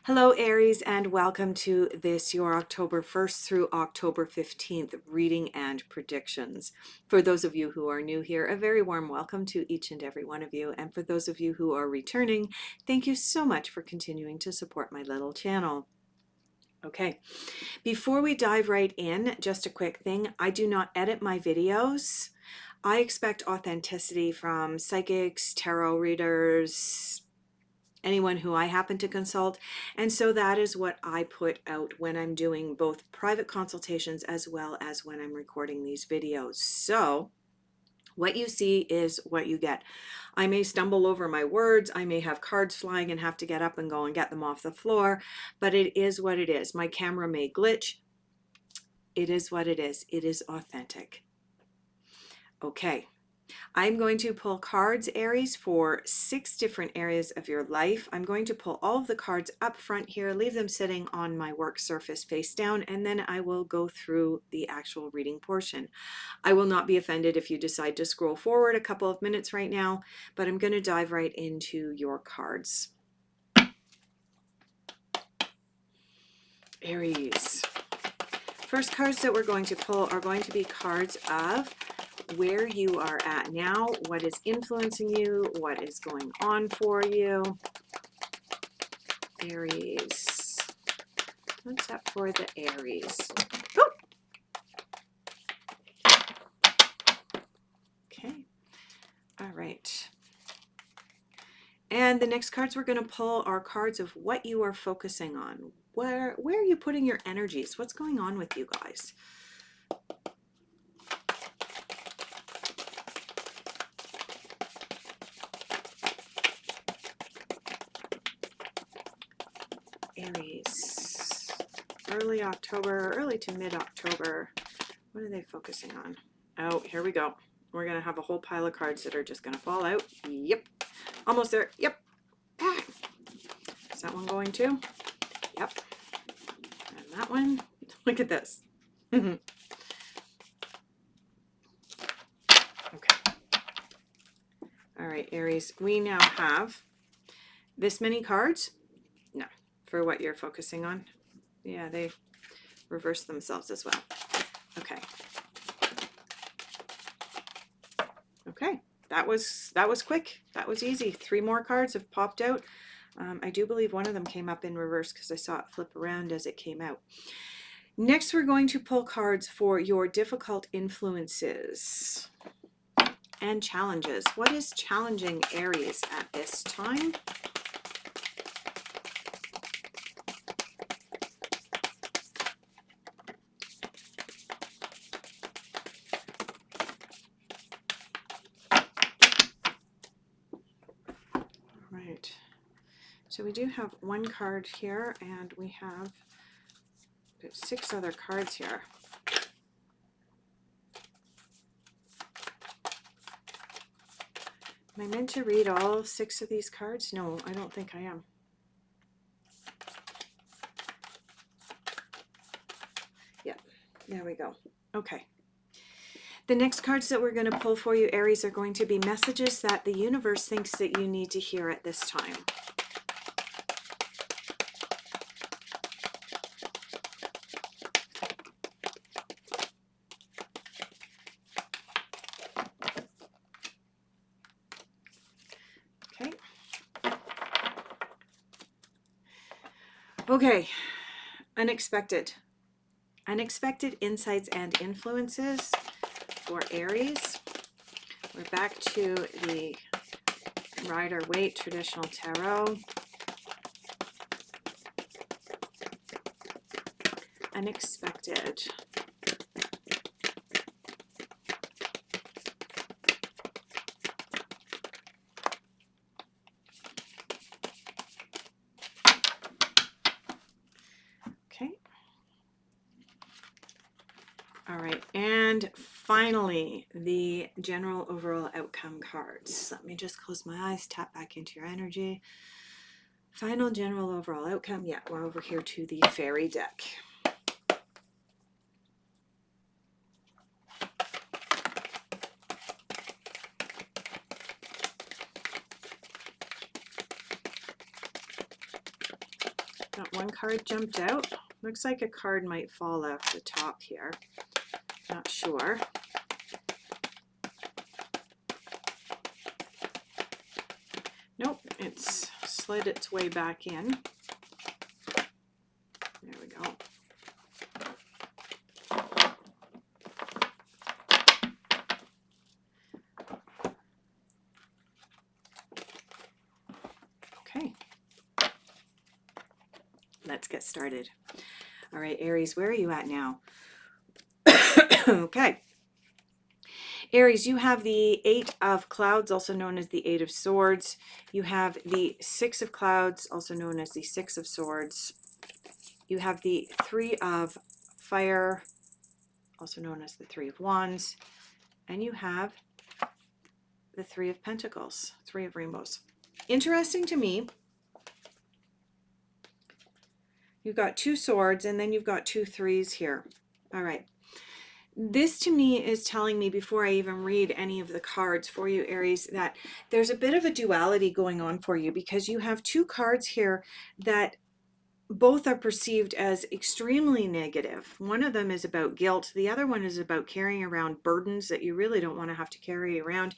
Hello Aries, and welcome to this your October 1st through October 15th reading and predictions. For those of you who are new here, a very warm welcome to each and every one of you, and for those of you who are returning, thank you so much for continuing to support my little channel. Okay, before we dive right in, just a quick thing. I do not edit my videos. I expect authenticity from psychics, tarot readers, anyone who I happen to consult. And so that is what I put out when I'm doing both private consultations as well as when I'm recording these videos. So what you see is what you get. I may stumble over my words. I may have cards flying and have to get up and go and get them off the floor, but it is what it is. My camera may glitch. It is what it is. It is authentic. Okay. I'm going to pull cards, Aries, for 6 different areas of your life. I'm going to pull all of the cards up front here, leave them sitting on my work surface face down, and then I will go through the actual reading portion. I will not be offended if you decide to scroll forward a couple of minutes right now, but I'm going to dive right into your cards. Aries. First cards that we're going to pull are going to be cards of where you are at now, what is influencing you, what is going on for you. Aries. What's up for the Aries? Oh! Okay. All right. And the next cards we're going to pull are cards of what you are focusing on. Where are you putting your energies? What's going on with you guys? Aries, early October, early to mid-October. What are they focusing on? Oh, here we go. We're going to have a whole pile of cards that are just going to fall out. Yep. Almost there. Yep. Ah. Is that one going too? Yep. And that one. Look at this. Okay. All right, Aries. We now have this many cards. No, for what you're focusing on. Yeah, they reverse themselves as well. Okay. Okay, that was quick. That was easy. 3 more cards have popped out. I do believe one of them came up in reverse because I saw it flip around as it came out. Next, we're going to pull cards for your difficult influences and challenges. What is challenging Aries at this time? Right. So we do have 1 card here, and we have 6 other cards here. Am I meant to read all 6 of these cards? No, I don't think I am. Yep, there we go. Okay. The next cards that we're going to pull for you, Aries, are going to be messages that the universe thinks that you need to hear at this time. Okay. Okay. Unexpected insights and influences for Aries. We're back to the Rider-Waite traditional tarot. Unexpected. Okay. All right, and finally, the general overall outcome cards. Let me just close my eyes, tap back into your energy. Final general overall outcome. Yeah, we're over here to the fairy deck. Got one card jumped out. Looks like a card might fall off the top here. Not sure. Nope, it's slid its way back in. There we go. Okay. Let's get started. All right, Aries, where are you at now? Okay. Aries, you have the Eight of Clouds, also known as the Eight of Swords. You have the Six of Clouds, also known as the Six of Swords. You have the Three of Fire, also known as the Three of Wands. And you have the Three of Pentacles, Three of Rainbows. Interesting to me, you've got two swords and then you've got two threes here. All right. This to me is telling me, before I even read any of the cards for you, Aries, that there's a bit of a duality going on for you, because you have two cards here that both are perceived as extremely negative. One of them is about guilt. The other one is about carrying around burdens that you really don't want to have to carry around.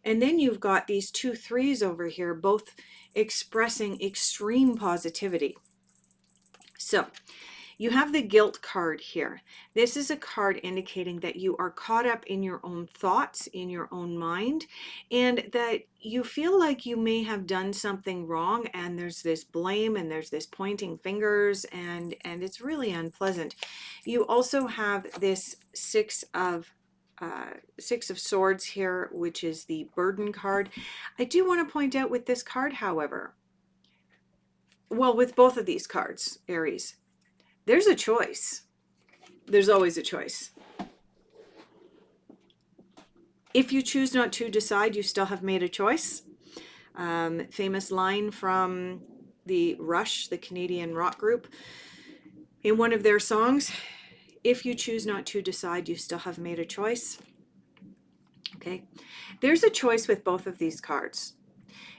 And then you've got these two threes over here, both expressing extreme positivity. So you have the guilt card here. This is a card indicating that you are caught up in your own thoughts, in your own mind, and that you feel like you may have done something wrong, and there's this blame and there's this pointing fingers, and it's really unpleasant. You also have this Six of Swords here, which is the burden card. I do want to point out with this card, however, well, with both of these cards, Aries, there's a choice. There's always a choice. If you choose not to decide, you still have made a choice. Famous line from the Rush, the Canadian rock group, in one of their songs: if you choose not to decide, you still have made a choice. Okay, there's a choice with both of these cards.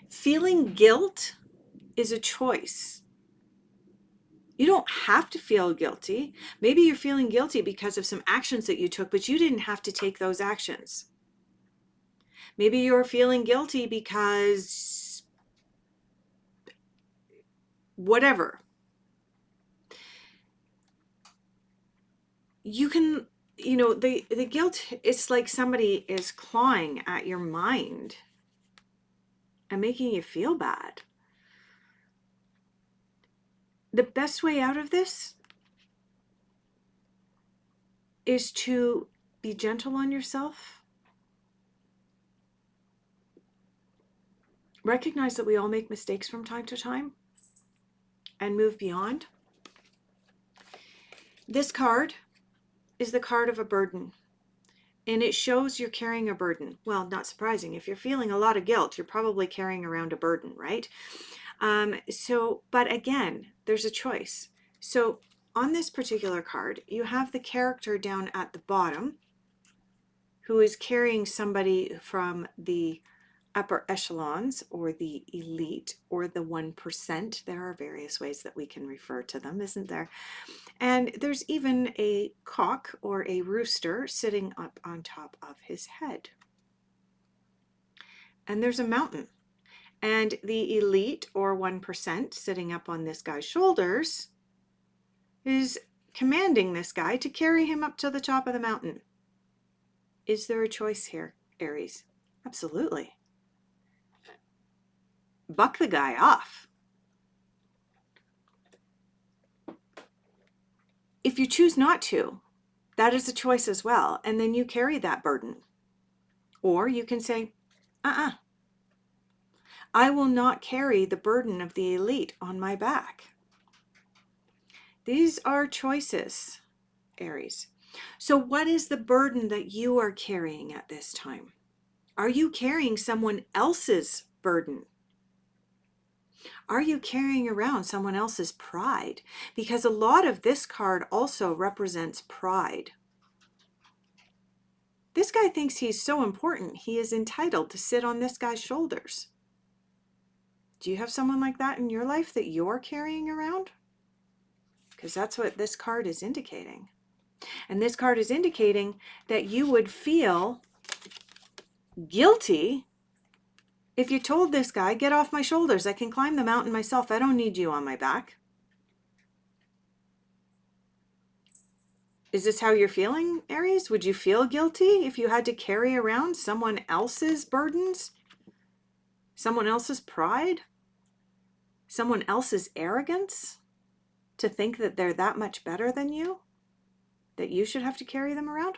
Feeling guilt is a choice. You don't have to feel guilty. Maybe you're feeling guilty because of some actions that you took, but you didn't have to take those actions. Maybe you're feeling guilty because whatever. You can, the guilt, it's like somebody is clawing at your mind and making you feel bad. The best way out of this is to be gentle on yourself. Recognize that we all make mistakes from time to time and move beyond. This card is the card of a burden, and it shows you're carrying a burden. Well, not surprising. If you're feeling a lot of guilt, you're probably carrying around a burden, right? But again, there's a choice. So on this particular card, you have the character down at the bottom who is carrying somebody from the upper echelons, or the elite, or the 1%. There are various ways that we can refer to them, isn't there? And there's even a cock, or a rooster, sitting up on top of his head. And there's a mountain. And the elite, or 1%, sitting up on this guy's shoulders, is commanding this guy to carry him up to the top of the mountain. Is there a choice here, Aries? Absolutely. Buck the guy off. If you choose not to, that is a choice as well. And then you carry that burden. Or you can say, I will not carry the burden of the elite on my back. These are choices, Aries. So what is the burden that you are carrying at this time? Are you carrying someone else's burden? Are you carrying around someone else's pride? Because a lot of this card also represents pride. This guy thinks he's so important, he is entitled to sit on this guy's shoulders. Do you have someone like that in your life that you're carrying around? because that's what this card is indicating. And this card is indicating that you would feel guilty if you told this guy, get off my shoulders, I can climb the mountain myself, I don't need you on my back. Is this how you're feeling, Aries? Would you feel guilty if you had to carry around someone else's burdens, someone else's pride, someone else's arrogance, to think that they're that much better than you, that you should have to carry them around?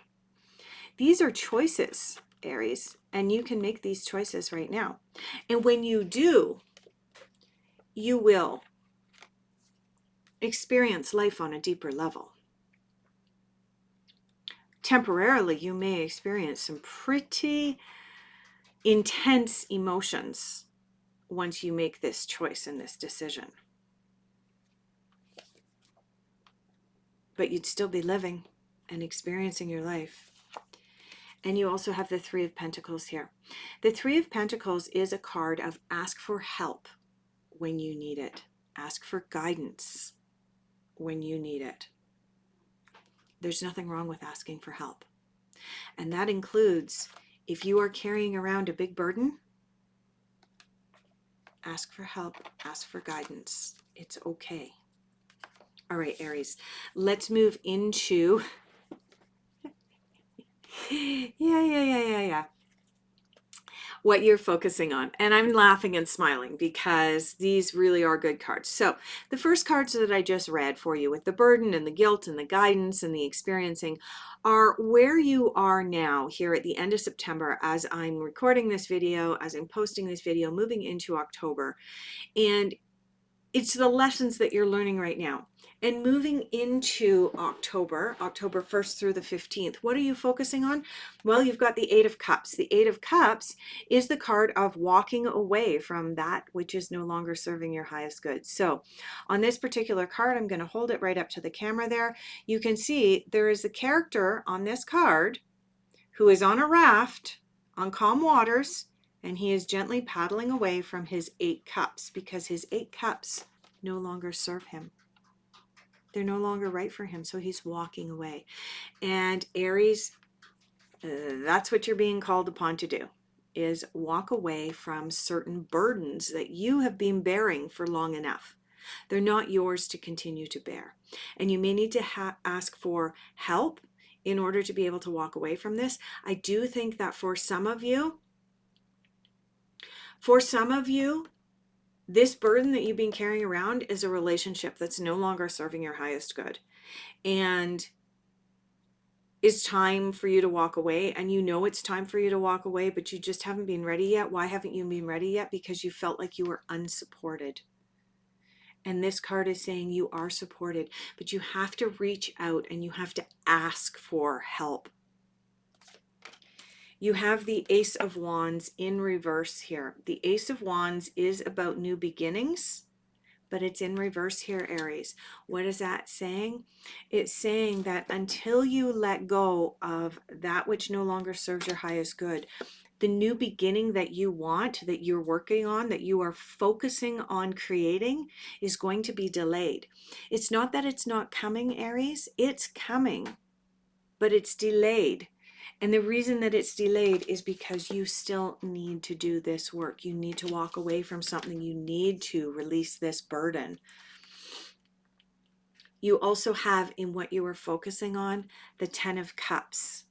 These are choices, Aries, and you can make these choices right now. And when you do, you will experience life on a deeper level. Temporarily, you may experience some pretty intense emotions once you make this choice and this decision. But you'd still be living and experiencing your life. And you also have the Three of Pentacles here. The Three of Pentacles is a card of ask for help when you need it. Ask for guidance when you need it. There's nothing wrong with asking for help. And that includes if you are carrying around a big burden, ask for help, ask for guidance. It's okay. All right, Aries, let's move into what you're focusing on. And I'm laughing and smiling because these really are good cards. So the first cards that I just read for you with the burden and the guilt and the guidance and the experiencing are where you are now here at the end of September as I'm recording this video, as I'm posting this video, moving into October. And it's the lessons that you're learning right now. And moving into October 1st through the 15th, what are you focusing on? Well, you've got the Eight of Cups. The Eight of Cups is the card of walking away from that which is no longer serving your highest good. So on this particular card, I'm going to hold it right up to the camera there. You can see there is a character on this card who is on a raft on calm waters, and he is gently paddling away from his 8 cups because his 8 cups no longer serve him. They're no longer right for him, so he's walking away. And Aries, that's what you're being called upon to do, is walk away from certain burdens that you have been bearing for long enough. They're not yours to continue to bear. And you may need to ask for help in order to be able to walk away from this. I do think that for some of you, this burden that you've been carrying around is a relationship that's no longer serving your highest good. And it's time for you to walk away. And you know it's time for you to walk away, but you just haven't been ready yet. Why haven't you been ready yet? Because you felt like you were unsupported. And this card is saying you are supported, but you have to reach out and you have to ask for help. You have the Ace of Wands in reverse here. The Ace of Wands is about new beginnings, but it's in reverse here, Aries. What is that saying? It's saying that until you let go of that which no longer serves your highest good, the new beginning that you want, that you're working on, that you are focusing on creating is going to be delayed. It's not that it's not coming, Aries. It's coming, but it's delayed. And the reason that it's delayed is because you still need to do this work. You need to walk away from something. You need to release this burden. You also have in what you are focusing on, the Ten of Cups.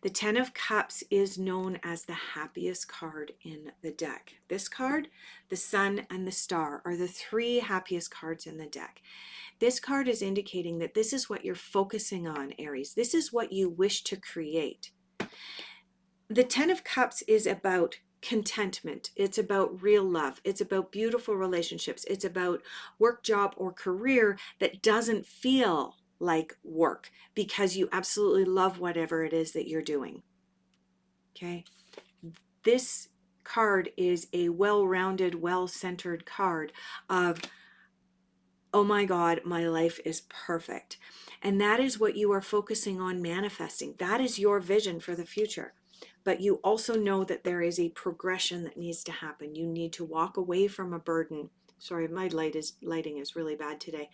The Ten of Cups is known as the happiest card in the deck. This card, the Sun, and the Star are the 3 happiest cards in the deck. This card is indicating that this is what you're focusing on, Aries. This is what you wish to create. The Ten of Cups is about contentment. It's about real love. It's about beautiful relationships. It's about work, job, or career that doesn't feel like work because you absolutely love whatever it is that you're doing. Okay? This card is a well-rounded, well-centered card of, oh my God, my life is perfect. And that is what you are focusing on manifesting. That is your vision for the future. But you also know that there is a progression that needs to happen. You need to walk away from a burden. Sorry, my lighting is really bad today.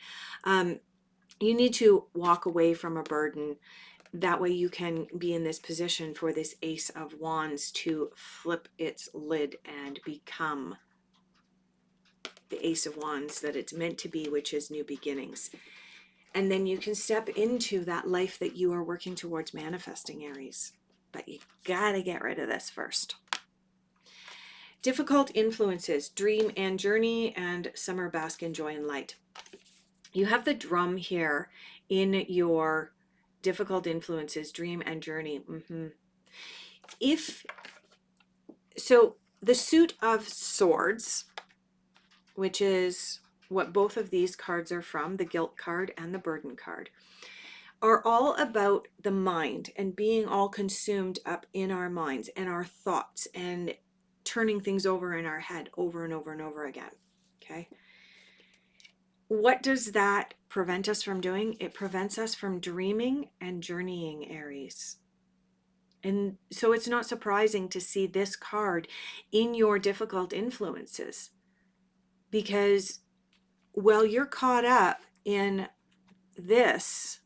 You need to walk away from a burden. That way you can be in this position for this Ace of Wands to flip its lid and become the Ace of Wands that it's meant to be, which is new beginnings. And then you can step into that life that you are working towards manifesting, Aries. But you gotta get rid of this first. Difficult influences, dream and journey, and summer bask in joy and light. You have the drum here in your difficult influences, dream and journey. So the suit of swords, which is what both of these cards are from, the guilt card and the burden card, are all about the mind and being all consumed up in our minds and our thoughts and turning things over in our head over and over and over again. Okay. What does that prevent us from doing? It prevents us from dreaming and journeying, Aries. And so it's not surprising to see this card in your difficult influences, because while you're caught up in this,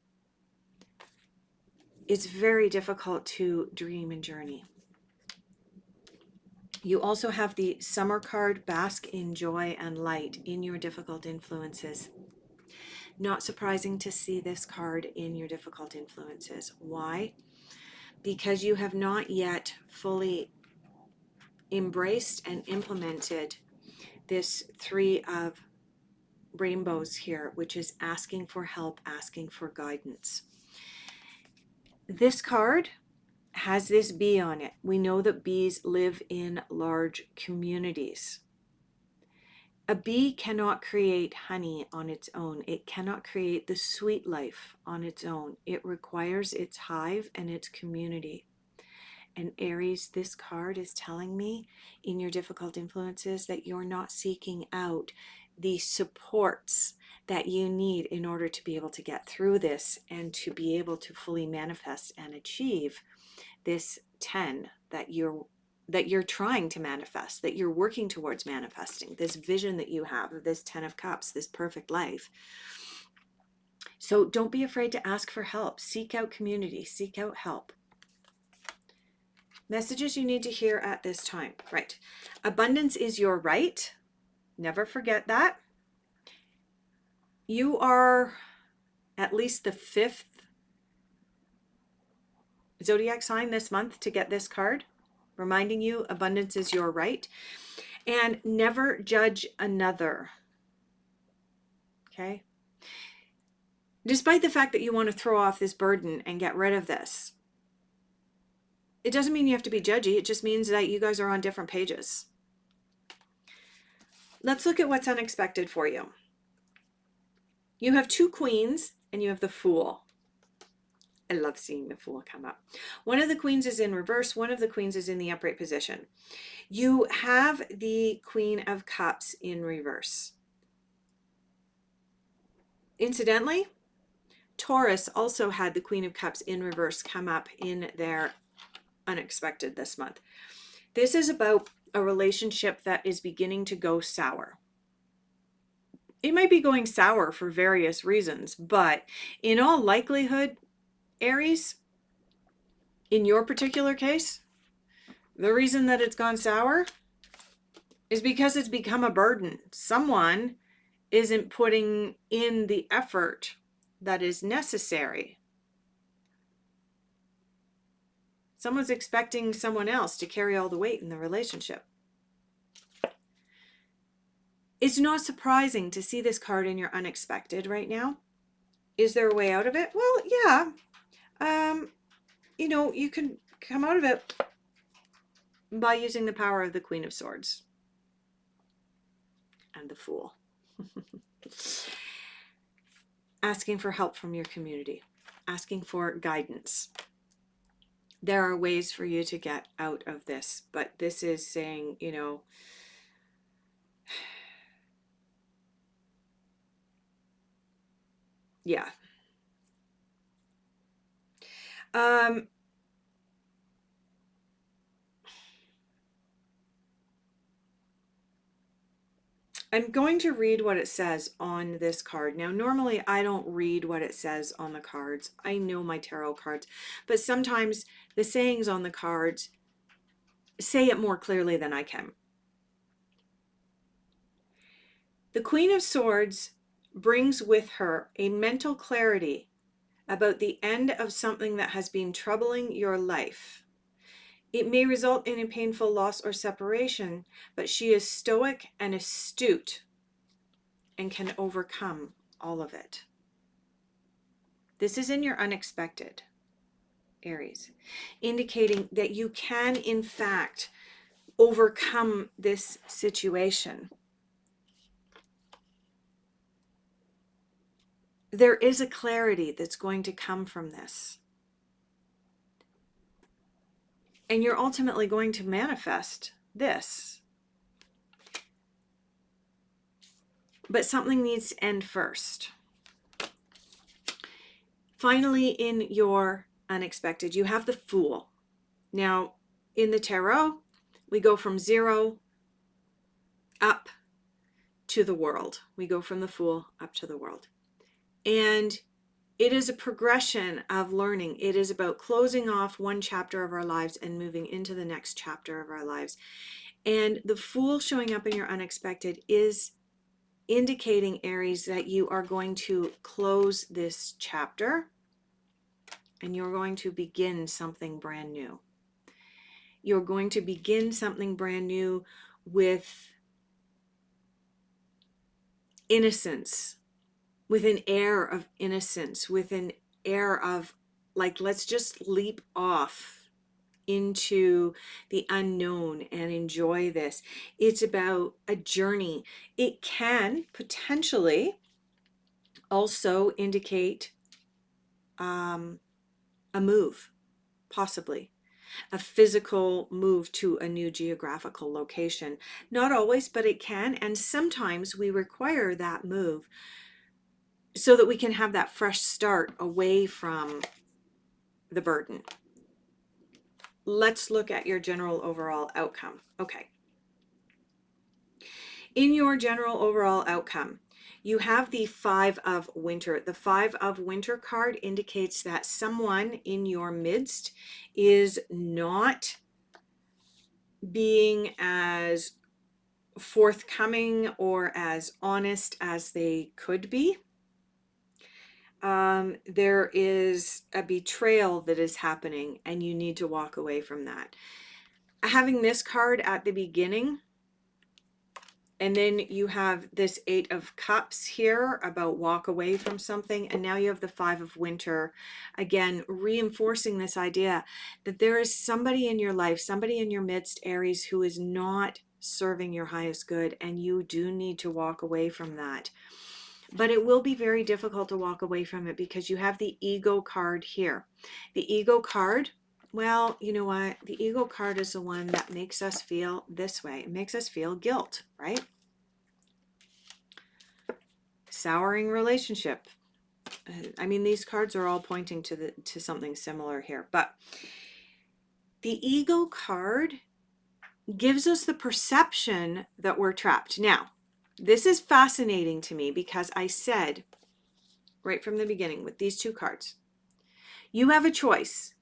it's very difficult to dream and journey. You also have the summer card, bask in joy and light, in your difficult influences. Not surprising to see this card in your difficult influences. Why? Because you have not yet fully embraced and implemented this Three of Rainbows here, which is asking for help, asking for guidance. This card has this bee on it. We know that bees live in large communities. A bee cannot create honey on its own. It cannot create the sweet life on its own. It requires its hive and its community. And Aries, this card is telling me in your difficult influences that you're not seeking out the supports that you need in order to be able to get through this and to be able to fully manifest and achieve this 10 that you're trying to manifest, that you're working towards manifesting, this vision that you have of this 10 of Cups, this perfect life. So don't be afraid to ask for help. Seek out community, seek out help. Messages you need to hear at this time. Right. Abundance is your right. Never forget that. You are at least the 5th zodiac sign this month to get this card, reminding you abundance is your right. And never judge another. Okay. Despite the fact that you want to throw off this burden and get rid of this, it doesn't mean you have to be judgy. It just means that you guys are on different pages. Let's look at what's unexpected for you. You have 2 queens and you have the Fool. I love seeing the Fool come up. One of the queens is in reverse. One of the queens is in the upright position. You have the Queen of Cups in reverse. Incidentally, Taurus also had the Queen of Cups in reverse come up in their unexpected this month. This is about a relationship that is beginning to go sour. It might be going sour for various reasons, but in all likelihood, Aries, in your particular case, the reason that it's gone sour is because it's become a burden. Someone isn't putting in the effort that is necessary. Someone's expecting someone else to carry all the weight in the relationship. It's not surprising to see this card in your unexpected right now. Is there a way out of it? Well, yeah. You can come out of it by using the power of the Queen of Swords and the Fool. Asking for help from your community, asking for guidance. There are ways for you to get out of this, but this is saying, yeah. I'm going to read what it says on this card. Now, normally I don't read what it says on the cards. I know my tarot cards, but sometimes the sayings on the cards say it more clearly than I can. The Queen of Swords brings with her a mental clarity about the end of something that has been troubling your life. It may result in a painful loss or separation, but she is stoic and astute and can overcome all of it. This is in your unexpected, Aries, indicating that you can, in fact, overcome this situation. There is a clarity that's going to come from this. And you're ultimately going to manifest this. But something needs to end first. Finally, in your unexpected, you have the Fool. Now, in the tarot, we go from 0 up to the World. We go from the Fool up to the World. And it is a progression of learning. It is about closing off one chapter of our lives and moving into the next chapter of our lives. And the Fool showing up in your unexpected is indicating, Aries, that you are going to close this chapter and you're going to begin something brand new. You're going to begin something brand new with innocence, with an air of innocence, with an air of like, let's just leap off into the unknown and enjoy this. It's about a journey. It can potentially also indicate a move, possibly a physical move to a new geographical location. Not always, but it can. And sometimes we require that move so that we can have that fresh start away from the burden. Let's look at your general overall outcome. Okay. In your general overall outcome, you have the 5 of Winter. The 5 of Winter card indicates that someone in your midst is not being as forthcoming or as honest as they could be. There is a betrayal that is happening and you need to walk away from that. Having this card at the beginning, and then you have this 8 of Cups here about walk away from something, and now you have the 5 of Winter, again reinforcing this idea that there is somebody in your life, somebody in your midst, Aries, who is not serving your highest good, and you do need to walk away from that. But it will be very difficult to walk away from it because you have the Ego card here. The Ego card, well, you know what? The Ego card is the one that makes us feel this way. It makes us feel guilt, right? Souring relationship. I mean, these cards are all pointing to something similar here. But the Ego card gives us the perception that we're trapped. Now, this is fascinating to me because I said right from the beginning with these 2 cards, you have a choice.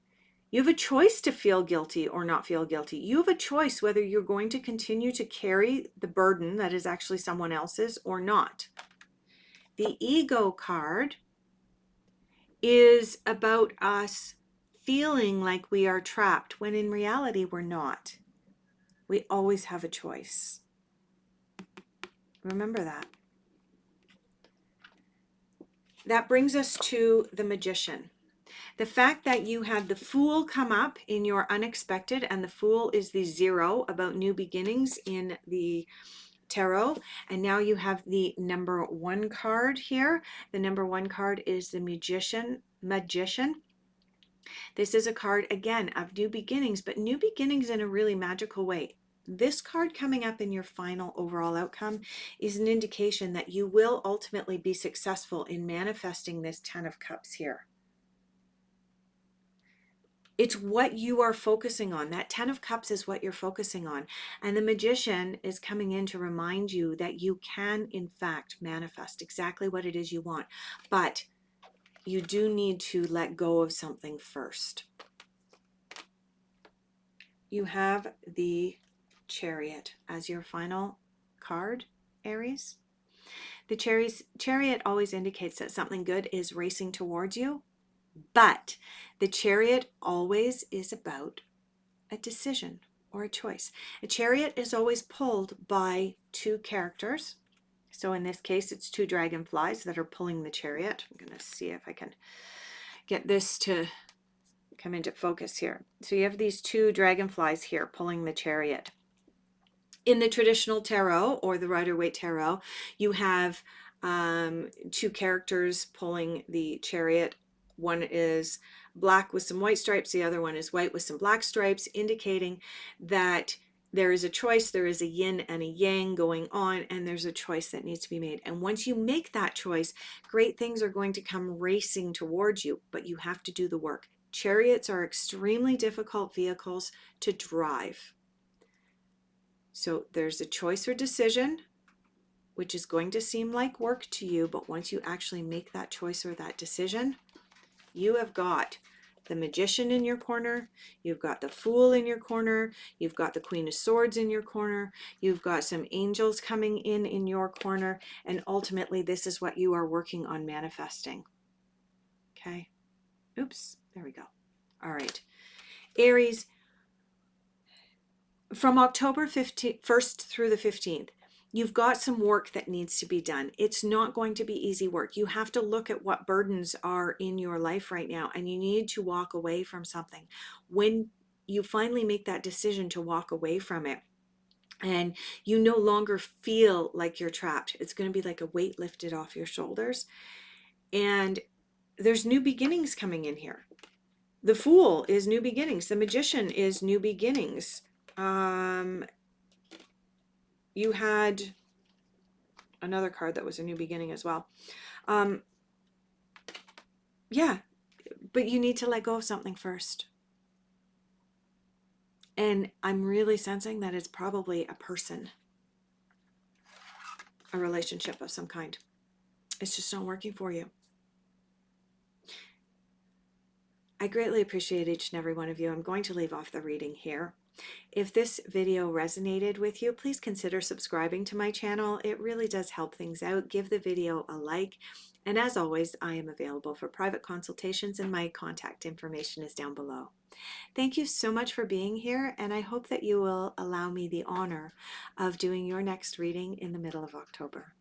You have a choice to feel guilty or not feel guilty. You have a choice whether you're going to continue to carry the burden that is actually someone else's or not. The Ego card is about us feeling like we are trapped when in reality we're not. We always have a choice. Remember that. That brings us to the Magician. The fact that you had the Fool come up in your unexpected, and the Fool is the 0 about new beginnings in the tarot, and now you have the number 1 card here. The number 1 card is the Magician. This is a card, again, of new beginnings, but new beginnings in a really magical way. This card coming up in your final overall outcome is an indication that you will ultimately be successful in manifesting this 10 of Cups here. It's what you are focusing on. That 10 of Cups is what you're focusing on. And the Magician is coming in to remind you that you can, in fact, manifest exactly what it is you want. But you do need to let go of something first. You have the Chariot as your final card, Aries. The Chariot always indicates that something good is racing towards you, but the Chariot always is about a decision or a choice. A chariot is always pulled by two characters. So in this case, it's two dragonflies that are pulling the chariot. I'm going to see if I can get this to come into focus here. So you have these two dragonflies here pulling the chariot. In the traditional tarot or the Rider-Waite tarot, you have two characters pulling the chariot. One is black with some white stripes, the other one is white with some black stripes, indicating that there is a choice, there is a yin and a yang going on, and there's a choice that needs to be made. And once you make that choice, great things are going to come racing towards you, but you have to do the work. Chariots are extremely difficult vehicles to drive. So there's a choice or decision, which is going to seem like work to you, but once you actually make that choice or that decision, you have got the Magician in your corner, you've got the Fool in your corner, you've got the Queen of Swords in your corner, you've got some angels coming in your corner, and ultimately this is what you are working on manifesting. Okay. Oops, there we go. All right. Aries, from October 1st through the 15th, you've got some work that needs to be done. It's not going to be easy work. You have to look at what burdens are in your life right now, and you need to walk away from something. When you finally make that decision to walk away from it, and you no longer feel like you're trapped, it's going to be like a weight lifted off your shoulders. And there's new beginnings coming in here. The Fool is new beginnings. The Magician is new beginnings. You had another card that was a new beginning as well. Yeah, but you need to let go of something first. And I'm really sensing that it's probably a person, a relationship of some kind. It's just not working for you. I greatly appreciate each and every one of you. I'm going to leave off the reading here. If this video resonated with you, please consider subscribing to my channel. It really does help things out. Give the video a like. And as always, I am available for private consultations and my contact information is down below. Thank you so much for being here, and I hope that you will allow me the honor of doing your next reading in the middle of October.